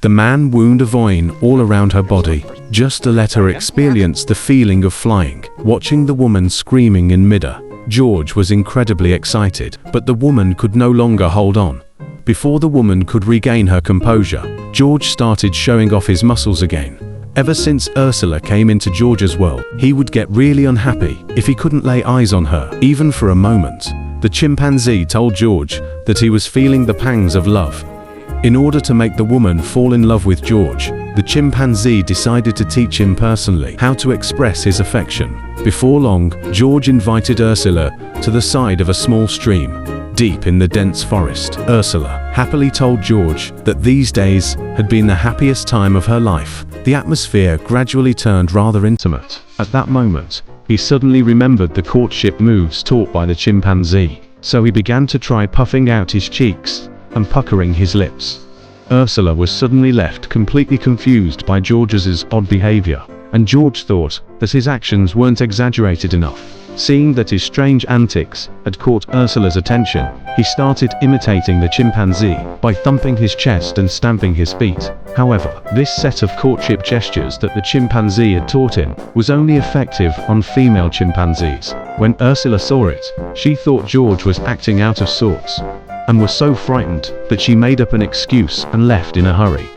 The man wound a vine all around her body, just to let her experience the feeling of flying. Watching the woman screaming in midair, George was incredibly excited, but the woman could no longer hold on. Before the woman could regain her composure, George started showing off his muscles again. Ever since Ursula came into George's world, he would get really unhappy if he couldn't lay eyes on her, even for a moment. The chimpanzee told George that he was feeling the pangs of love. In order to make the woman fall in love with George, the chimpanzee decided to teach him personally how to express his affection. Before long, George invited Ursula to the side of a small stream, deep in the dense forest. Ursula happily told George that these days had been the happiest time of her life. The atmosphere gradually turned rather intimate. At that moment, he suddenly remembered the courtship moves taught by the chimpanzee, so he began to try puffing out his cheeks and puckering his lips. Ursula was suddenly left completely confused by George's odd behavior, and George thought that his actions weren't exaggerated enough. Seeing that his strange antics had caught Ursula's attention, he started imitating the chimpanzee by thumping his chest and stamping his feet. However, this set of courtship gestures that the chimpanzee had taught him was only effective on female chimpanzees. When Ursula saw it, she thought George was acting out of sorts, and was so frightened that she made up an excuse and left in a hurry.